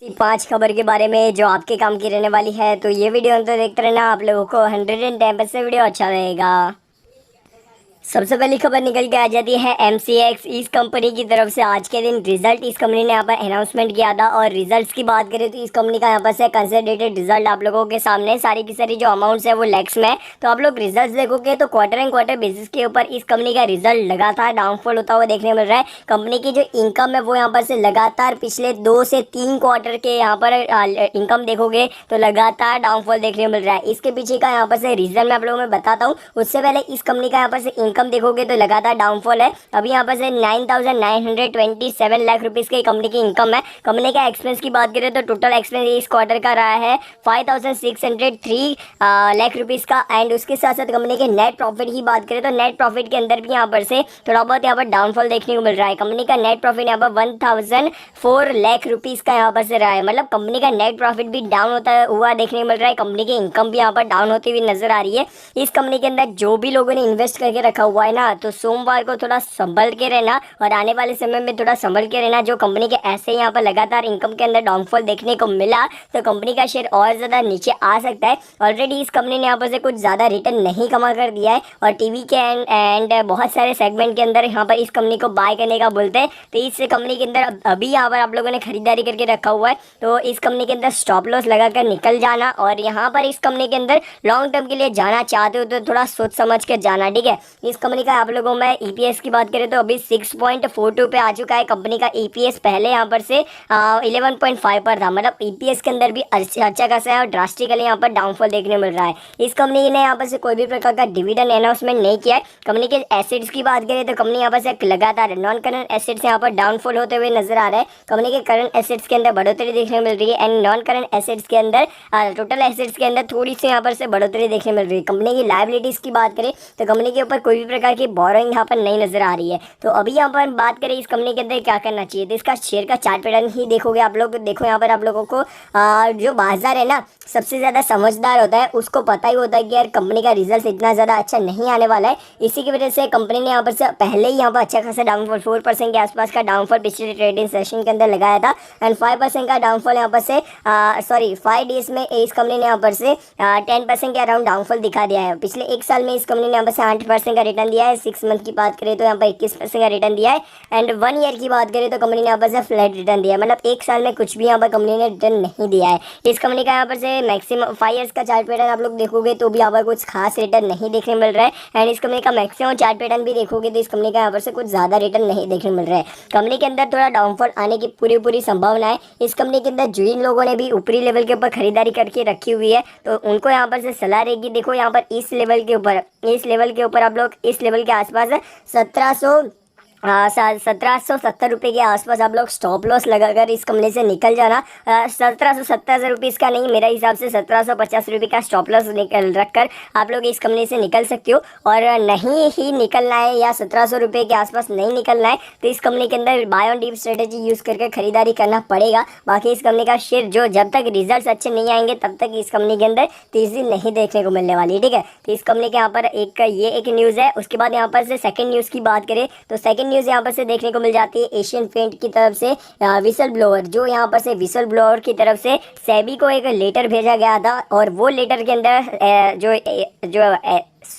5 खबर के बारे में जो आपके काम की रहने वाली है। तो ये वीडियो अंत तक देखते रहना, आप लोगों को 110% से वीडियो अच्छा रहेगा। सबसे पहली खबर निकल के आ जाती है MCX इस कंपनी की तरफ से। आज के दिन रिजल्ट इस कंपनी ने यहाँ पर अनाउंसमेंट किया था और रिजल्ट्स की बात करें तो इस कंपनी का यहाँ पर से कंसोलिडेटेड रिजल्ट आप लोगों के सामने सारी की सारी जो अमाउंट्स है वो लैक्स में है। तो आप लोग रिजल्ट देखोगे तो क्वार्टर एंड क्वार्टर बेसिस के ऊपर इस कंपनी का रिजल्ट लगातार डाउनफॉल होता हुआ देखने मिल रहा है। कंपनी की जो इनकम है वो यहाँ पर से लगातार पिछले 2 से 3 क्वार्टर के यहाँ पर इनकम देखोगे तो लगातार डाउनफॉल देखने मिल रहा है। इसके पीछे का यहाँ पर से रीजन मैं आप लोगों में बताता हूँ। उससे पहले इस कंपनी का यहाँ पर से इनकम देखोगे तो लगातार डाउनफॉल है। अभी यहाँ पर से 9,927 लाख रुपीस की कंपनी की इनकम है। कंपनी का एक्सपेंस की बात करें तो टोटल एक्सपेंस इस क्वार्टर का रहा है 5,603 लाख रुपीस का। एंड उसके साथ साथ कंपनी के नेट प्रॉफिट की बात करें तो नेट प्रॉफिट के अंदर भी यहाँ पर से थोड़ा बहुत यहाँ पर डाउनफॉल देखने को मिल रहा है। कंपनी का नेट प्रॉफिट यहाँ पर 1,004 लाख रुपीस का यहाँ पर से रहा है। मतलब कंपनी का नेट प्रॉफिट भी डाउन होता हुआ देखने को मिल रहा है। कंपनी की इनकम भी यहाँ पर डाउन होती हुई नजर आ रही है। इस कंपनी के अंदर जो भी लोगों ने इन्वेस्ट करके रखा हुआ है ना, तो सोमवार को थोड़ा संभल के रहना और आने वाले समय में थोड़ा संभल के रहना। जो कंपनी के ऐसे यहाँ पर लगातार इनकम के अंदर डाउनफॉल देखने को मिला तो कंपनी का शेयर और ज़्यादा नीचे आ सकता है। ऑलरेडी इस कंपनी ने यहाँ पर से कुछ ज़्यादा रिटर्न नहीं कमा कर दिया है और टीवी के एंड बहुत सारे सेगमेंट के अंदर यहाँ पर इस कंपनी को बाय करने का बोलते हैं। तो इस कंपनी के अंदर अभी यहाँ पर आप लोगों ने खरीदारी करके रखा हुआ है तो इस कंपनी के अंदर स्टॉप लॉस लगाकर निकल जाना। और यहाँ पर इस कंपनी के अंदर लॉन्ग टर्म के लिए जाना चाहते हो तो थोड़ा सोच समझ कर जाना, ठीक है। इस कंपनी का आप लोगों में EPS की बात करें तो अभी 6.42 पे आ चुका है। कंपनी का EPS पहले यहाँ पर से 11.5 पर था। मतलब EPS के अंदर भी अच्छा खासा है और ड्रास्टिकली यहाँ पर डाउनफॉल देखने मिल रहा है। इस कंपनी ने यहाँ पर से कोई भी प्रकार का डिविडेंड अनाउंसमेंट नहीं किया है। कंपनी के एसेट्स की बात करें तो कंपनी यहाँ पर से लगातार नॉन करंट एसेट्स यहाँ पर डाउनफॉल होते हुए नजर आ रहा है। कंपनी के करंट एसेट्स के अंदर बढ़ोतरी देखने मिल रही है एंड नॉन करंट एसेट्स के अंदर टोटल एसेट्स के अंदर थोड़ी सी यहाँ पर से बढ़ोतरी देखने मिल रही है। कंपनी की लायबिलिटीज की बात करें तो कंपनी के ऊपर कोई भी प्रकार की बोरोइंग यहाँ पर नहीं नजर आ रही है। तो अभी यहाँ पर बात करें इस कंपनी के अंदर क्या करना चाहिए तो इसका शेयर का चार्ट पैटर्न ही देखोगे आप लोग। देखो यहाँ पर आप लोगों को जो बाजार है ना, सबसे ज़्यादा समझदार होता है, उसको पता ही होता है कि यार कंपनी का रिजल्ट इतना ज़्यादा अच्छा नहीं आने वाला है। इसी की वजह से कंपनी ने यहाँ पर से पहले ही यहाँ पर अच्छा खासा डाउनफॉल 4% के आसपास का डाउनफॉल पिछले ट्रेडिंग सेशन के अंदर लगाया था एंड 5% का डाउनफॉल यहाँ पर से 5 डेज में इस कंपनी ने यहाँ पर से 10% के अराउंड डाउनफॉल दिखा दिया है। पिछले 1 साल में इस कंपनी ने यहाँ पर से 8% का रिटर्न दिया है। 6 मंथ की बात करें तो यहाँ पर 21% का रिटर्न दिया है एंड 1 ईयर की बात करें तो कंपनी ने यहाँ पर से फ्लैट रिटर्न दिया है। मतलब 1 साल में कुछ भी यहाँ पर कंपनी ने रिटर्न नहीं दिया है। इस कंपनी का यहाँ पर से मैक्सिमम 5 ईयर्स का चार्ट पैटर्न आप लोग देखोगे तो भी यहाँ पर कुछ खास रिटर्न नहीं देखने मिल रहा है एंड इस कंपनी का मैक्सिमम चार्ट पैटर्न भी देखोगे तो इस कंपनी का यहाँ पर से कुछ ज़्यादा रिटर्न नहीं देखने मिल रहा है। कंपनी के अंदर थोड़ा डाउनफॉल आने की पूरी संभावना है। इस कंपनी के अंदर जिन लोगों ने भी ऊपरी लेवल के ऊपर खरीदारी करके रखी हुई है तो उनको यहाँ पर से सलाह रहेगी, देखो यहाँ पर इस लेवल के ऊपर आप लोग इस लेवल के आसपास 1770 रुपये के आसपास आप लोग स्टॉप लॉस लगाकर इस कंपनी से निकल जाना। 1770 रुपीज़ का नहीं, मेरा हिसाब से 1750 रुपये का स्टॉप लॉस रखकर आप लोग इस कंपनी से निकल सकते हो। और नहीं ही निकलना है या 1700 रुपये के आसपास नहीं निकलना है तो इस कंपनी के अंदर buy on dip strategy use करके खरीदारी करना पड़ेगा। बाकी इस कंपनी का शेयर जो जब तक रिजल्ट अच्छे नहीं आएंगे तब तक इस कंपनी के अंदर तेज़ी नहीं देखने को मिलने वाली, ठीक है। तो इस कंपनी के यहाँ पर एक न्यूज़ है। उसके बाद यहाँ पर से सेकेंड न्यूज़ की बात करें तो सेकेंड न्यूज़ यहाँ पर से देखने को मिल जाती है एशियन पेंट की तरफ से विसल ब्लोअर। जो यहाँ पर से विसल ब्लोअर की तरफ से सेबी को एक लेटर भेजा गया था और वो लेटर के अंदर जो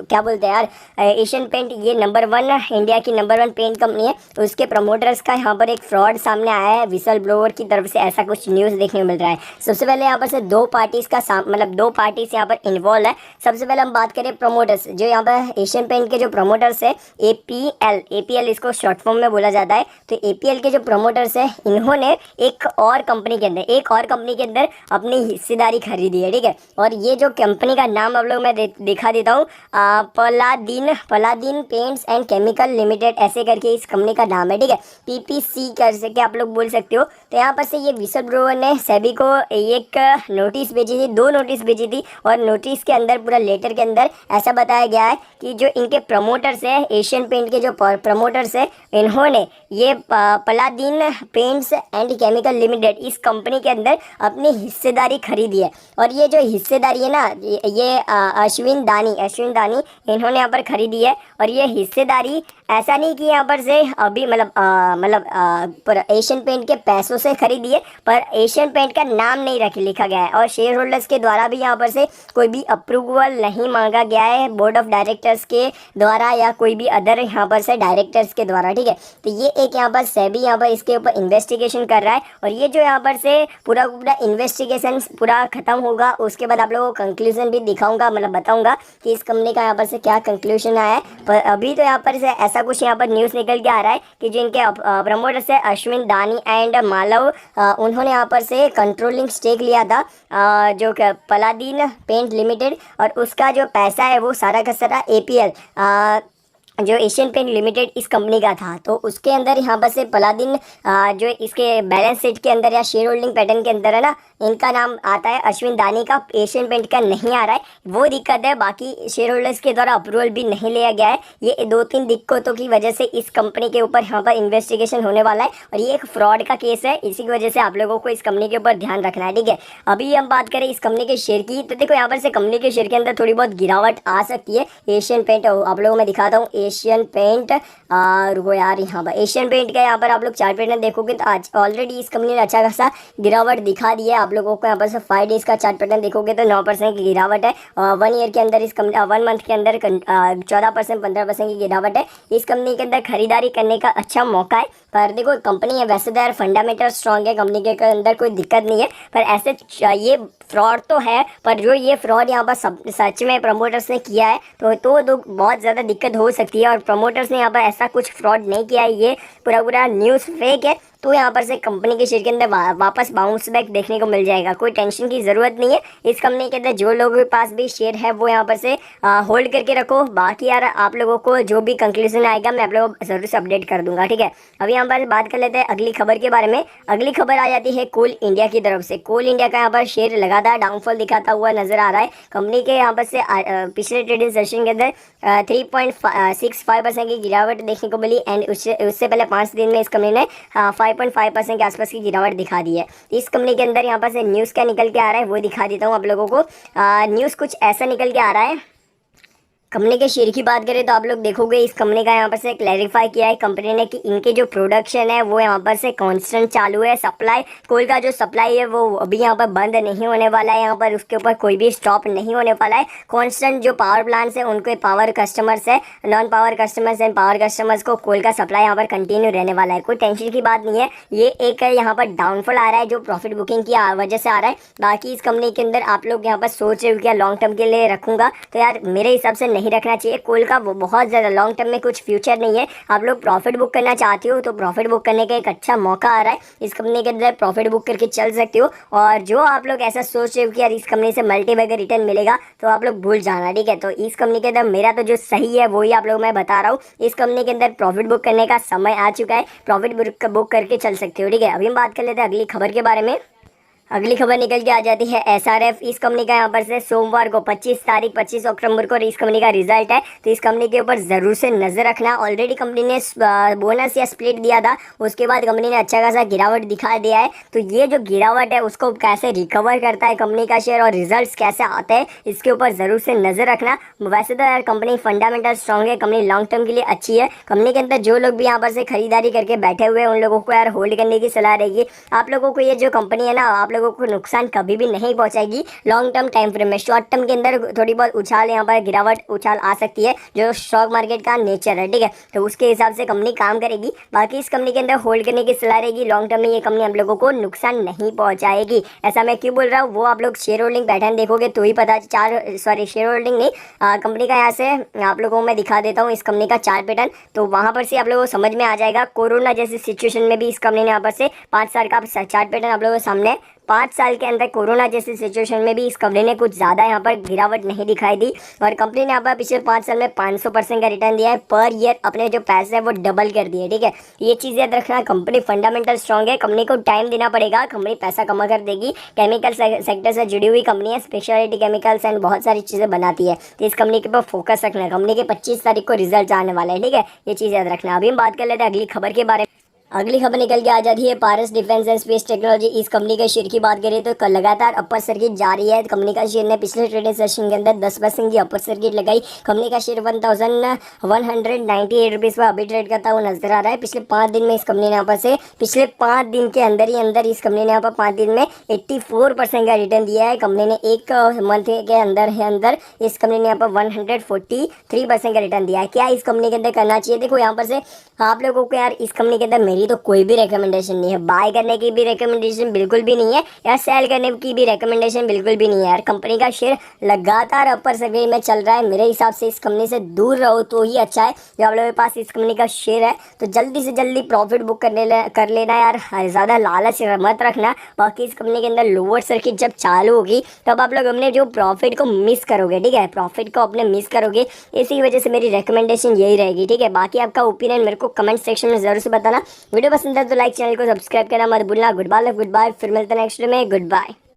क्या बोलते हैं यार, एशियन पेंट ये नंबर 1 इंडिया की नंबर 1 पेंट कंपनी है। तो उसके प्रमोटर्स का यहाँ पर एक फ्रॉड सामने आया है विसल ब्लोअर की तरफ से, ऐसा कुछ न्यूज़ देखने को मिल रहा है। सबसे पहले यहाँ पर से 2 पार्टीज़ का मतलब 2 पार्टीज यहाँ पर इन्वॉल्व है। सबसे पहले हम बात करें प्रमोटर्स, जो यहाँ पर एशियन पेंट के जो प्रमोटर्स है APL इसको शॉर्ट फॉर्म में बोला जाता है। तो APL के जो प्रमोटर्स है इन्होंने एक और कंपनी के अंदर अपनी हिस्सेदारी खरीदी है, ठीक है। और ये जो कंपनी का नाम आप लोग मैं दिखा देता हूँ, पलादीन पेंट्स एंड केमिकल लिमिटेड ऐसे करके इस कंपनी का नाम है, ठीक है। PPC कर सके आप लोग बोल सकते हो। तो यहाँ पर से ये विसल ब्रोवर ने सेबी को एक नोटिस भेजी थी, 2 नोटिस भेजी थी और नोटिस के अंदर पूरा लेटर के अंदर ऐसा बताया गया है कि जो इनके प्रमोटर्स है, एशियन पेंट के जो प्रमोटर्स है, इन्होंने ये पलादीन पेंट्स एंड केमिकल लिमिटेड इस कंपनी के अंदर अपनी हिस्सेदारी खरीदी है। और ये जो हिस्सेदारी है ना, ये अश्विन दानी, इन्होंने यहाँ पर खरीदी है। और ये हिस्सेदारी ऐसा नहीं कि यहाँ पर से अभी पर एशियन पेंट के पैसों से खरीदी है, पर एशियन पेंट का नाम नहीं लिखा गया है। और शेयर होल्डर्स के द्वारा भी यहाँ पर से कोई भी अप्रूवल नहीं मांगा गया है बोर्ड ऑफ डायरेक्टर्स के द्वारा या कोई भी अदर यहाँ पर से डायरेक्टर्स के द्वारा, ठीक है। तो ये एक यहाँ पर सेबी यहाँ पर इसके ऊपर इन्वेस्टिगेशन कर रहा है। और ये जो यहाँ पर से पूरा इन्वेस्टिगेशन पूरा खत्म होगा, उसके बाद आप लोगों को कंक्लूजन भी दिखाऊंगा, बताऊंगा कि इस कंपनी का यहाँ पर से क्या कंक्लूजन आया है। पर अभी तो यहाँ पर से ऐसा कुछ यहाँ पर न्यूज़ निकल के आ रहा है कि जो इनके प्रमोटर्स है अश्विन दानी एंड मालव, उन्होंने यहाँ पर से कंट्रोलिंग स्टेक लिया था जो पलादीन पेंट लिमिटेड, और उसका जो पैसा है वो सारा का सारा एपीएल जो एशियन पेंट लिमिटेड इस कंपनी का था। तो उसके अंदर यहाँ पर से पलादीन जो इसके बैलेंस शीट के अंदर या शेयर होल्डिंग पैटर्न के अंदर है ना, इनका नाम आता है, अश्विन दानी का एशियन पेंट का नहीं आ रहा है, वो दिक्कत है। बाकी शेयर होल्डर्स के द्वारा अप्रूवल भी नहीं लिया गया है। ये 2-3 दिक्कतों की वजह से इस कंपनी के ऊपर यहाँ पर इन्वेस्टिगेशन होने वाला है, और ये एक फ्रॉड का केस है। इसी की वजह से आप लोगों को इस कंपनी के ऊपर ध्यान रखना है, ठीक है। अभी हम बात करें इस कंपनी के शेयर की, तो देखो यहाँ पर से कंपनी के शेयर के अंदर थोड़ी बहुत गिरावट आ सकती है। एशियन पेंट आप लोगों को मैं दिखाता हूँ, एशियन पेंट रुको यार, यहाँ पर एशियन पेंट का यहाँ पर आप लोग चार्ट पैटर्न देखोगे तो आज ऑलरेडी इस कंपनी ने अच्छा खासा गिरावट दिखा दी है। आप लोगों को यहाँ पर से 5 डेज का चार्ट पैटर्न देखोगे तो 9% की गिरावट है। 1 ईयर के अंदर इस कंपनी 1 मंथ के अंदर 14% 15% की गिरावट है। इस कंपनी के अंदर खरीदारी करने का अच्छा मौका है। पर देखो कंपनी है वैसे तो यार फंडामेंटल स्ट्रॉन्ग है, कंपनी के अंदर कोई दिक्कत नहीं है, पर ऐसे ये फ्रॉड तो है। पर जो ये फ्रॉड यहाँ पर सच में प्रमोटर्स ने किया है तो बहुत ज़्यादा दिक्कत हो सकती है। और प्रमोटर्स ने यहाँ पर ऐसा कुछ फ्रॉड नहीं किया है, ये पूरा न्यूज़ फेक है। तो यहाँ पर से कंपनी के शेयर के अंदर वापस बाउंस बैक देखने को मिल जाएगा, कोई टेंशन की ज़रूरत नहीं है। इस कंपनी के अंदर जो लोगों के पास भी शेयर है वो यहाँ पर से होल्ड करके रखो। बाकी यार आप लोगों को जो भी कंक्लूजन आएगा मैं आप लोगों को ज़रूर से अपडेट कर दूंगा, ठीक है। अभी यहाँ पर बात कर लेते हैं अगली खबर के बारे में। अगली खबर आ जाती है कोल इंडिया की तरफ से। कोल इंडिया का यहाँ पर शेयर लगातार डाउनफॉल दिखाता हुआ नजर आ रहा है। कंपनी के यहाँ पर से पिछले ट्रेडिंग सेशन के अंदर 3.65% की गिरावट देखने को मिली, एंड उससे पहले 5 दिन में इस कंपनी ने 5.5% के आसपास की गिरावट दिखा दी है। इस कंपनी के अंदर यहाँ पर से न्यूज़ क्या निकल के आ रहा है वो दिखा देता हूँ आप लोगों को। न्यूज़ कुछ ऐसा निकल के आ रहा है। कंपनी के शेयर की बात करें तो आप लोग देखोगे इस कंपनी का यहाँ पर से क्लैरिफाई किया है कंपनी ने कि इनके जो प्रोडक्शन है वो यहाँ पर से कांस्टेंट चालू है। सप्लाई कोल का जो सप्लाई है वो अभी यहाँ पर बंद नहीं होने वाला है, यहाँ पर उसके ऊपर कोई भी स्टॉप नहीं होने वाला है। कांस्टेंट जो पावर प्लांट्स है उनके पावर कस्टमर्स है, non power customers and power customers को कोल का सप्लाई यहाँ पर कंटिन्यू रहने वाला है, कोई टेंशन की बात नहीं है। ये एक यहाँ पर डाउनफॉल आ रहा है जो प्रॉफिट बुकिंग की वजह से आ रहा है। बाकी इस कंपनी के अंदर आप लोग यहाँ पर सोच रहे हो क्या लॉन्ग टर्म के लिए रखूँगा, तो यार मेरे हिसाब से नहीं रखना चाहिए। कोल का वो बहुत ज़्यादा लॉन्ग टर्म में कुछ फ्यूचर नहीं है। आप लोग प्रॉफिट बुक करना चाहते हो तो प्रॉफिट बुक करने का एक अच्छा मौका आ रहा है। इस कंपनी के अंदर प्रॉफिट बुक करके चल सकते हो। और जो आप लोग ऐसा सोच रहे हो कि यार इस कंपनी से मल्टीबैगर रिटर्न मिलेगा तो आप लोग भूल जाना, ठीक है। तो इस कंपनी के अंदर मेरा तो जो सही है वही आप लोग मैं बता रहा हूँ। इस कंपनी के अंदर प्रॉफिट बुक करने का समय आ चुका है, प्रॉफिट बुक करके चल सकते हो, ठीक है। अभी हम बात कर लेते हैं अगली खबर के बारे में। अगली खबर निकल के आ जाती है एसआरएफ। इस कंपनी का यहाँ पर से सोमवार को 25 अक्टूबर को इस कंपनी का रिजल्ट है, तो इस कंपनी के ऊपर ज़रूर से नज़र रखना। ऑलरेडी कंपनी ने बोनस या स्प्लिट दिया था, उसके बाद कंपनी ने अच्छा खासा गिरावट दिखा दिया है। तो ये जो गिरावट है उसको कैसे रिकवर करता है कंपनी का शेयर और रिजल्ट कैसे आते हैं इसके ऊपर ज़रूर से नज़र रखना। वैसे तो यार कंपनी फंडामेंटल स्ट्रॉन्ग है, कंपनी लॉन्ग टर्म के लिए अच्छी है। कंपनी के अंदर जो लोग भी यहाँ पर से खरीदारी करके बैठे हुए हैं उन लोगों को यार होल्ड करने की सलाह रहेगी। आप लोगों को ये जो कंपनी है ना आप लोगों को नुकसान कभी भी नहीं पहुंचाएगी लॉन्ग टर्म टाइम फ्रेम में। शॉर्ट टर्म के अंदर थोड़ी बहुत उछाल यहाँ पर गिरावट उछाल आ सकती है जो स्टॉक मार्केट का नेचर है, ठीक है। तो उसके हिसाब से कंपनी काम करेगी। बाकी इस कंपनी के अंदर होल्ड करने की सलाह रहेगी। लॉन्ग टर्म में ये कंपनी आप लोगों को नुकसान नहीं पहुंचाएगी। ऐसा मैं क्यों बोल रहा हूँ वो आप लोग शेयर होल्डिंग पैटर्न देखोगे तो ही पता शेयर होल्डिंग नहीं कंपनी का यहाँ से आप लोगों को मैं दिखा देता हूँ इस कंपनी का चार्ट पैटर्न, तो वहाँ पर से आप लोगों को समझ में आ जाएगा। कोरोना जैसी सिचुएशन में भी इस कंपनी ने यहाँ पर से 5 साल का चार्ट पैटर्न आप लोगों के सामने 5 साल के अंदर कोरोना जैसी सिचुएशन में भी इस कंपनी ने कुछ ज़्यादा यहाँ पर गिरावट नहीं दिखाई दी। और कंपनी ने यहाँ पर पिछले 5 साल में 500% का रिटर्न दिया है पर ईयर। अपने जो पैसे हैं वो डबल कर दिए, ठीक है। ये चीज़ याद रखना, कंपनी फंडामेंटल स्ट्रॉन्ग है, कंपनी को टाइम देना पड़ेगा, कंपनी पैसा कमा कर देगी। केमिकल सेक्टर से जुड़ी हुई कंपनी है, स्पेशलिटी केमिकल्स एंड बहुत सारी चीज़ें बनाती है। तो इस कंपनी के ऊपर फोकस रखना है। कंपनी के 25 तारीख को रिजल्ट आने वाला है, ठीक है। ये चीज़ याद रखना। अभी हम बात कर लेते हैं अगली खबर के बारे में। अगली खबर निकल के आ जाती है पारस डिफेंस एंड स्पेस टेक्नोलॉजी। इस कंपनी के शेयर की बात करें तो कल लगातार अपर सर्किट जारी है। कंपनी का शेयर ने पिछले ट्रेडिंग सेशन के अंदर 10% की अपर सर्किट लगाई। कंपनी का शेयर 1198 रुपीज़ पर अभी ट्रेड करता हुआ नजर आ रहा है। पिछले 5 दिन में इस कंपनी ने यहाँ पर से पिछले 5 दिन के अंदर ही अंदर इस कंपनी ने यहाँ पर 5 दिन में 84% का रिटर्न दिया है। कंपनी ने एक मंथ के अंदर इस कंपनी ने यहाँ पर 143% का रिटर्न दिया है। क्या इस कंपनी के अंदर करना चाहिए? देखो यहाँ पर से आप लोगों को यार इस कंपनी के अंदर मेरी तो कोई भी रिकमेंडेशन नहीं है, बाय करने की भी रिकमेंडेशन बिल्कुल भी नहीं है, या सेल करने की भी रिकमेंडेशन बिल्कुल भी नहीं है। यार कंपनी का शेयर लगातार अपर सर्किट में चल रहा है। मेरे हिसाब से इस कंपनी से दूर रहो तो ही अच्छा है। जो आप लोगों के पास इस कंपनी का शेयर है तो जल्दी से जल्दी प्रॉफिट बुक कर लेना यार, ज़्यादा लालच मत रखना। बाकी इस कंपनी के अंदर लोअर सर्किट जब चालू होगी तब आप लोग अपने जो प्रॉफिट को मिस करोगे, ठीक है, प्रॉफिट को अपने मिस करोगे। इसी वजह से मेरी रिकमेंडेशन यही रहेगी, ठीक है। बाकी आपका ओपिनियन मेरे को कमेंट सेक्शन में जरूर से बताना। वीडियो पसंद है तो लाइक, चैनल को सब्सक्राइब करना मत भूलना। गुड बाय, फिर मिलते हैं नेक्स्ट वीडियो में। Good bye.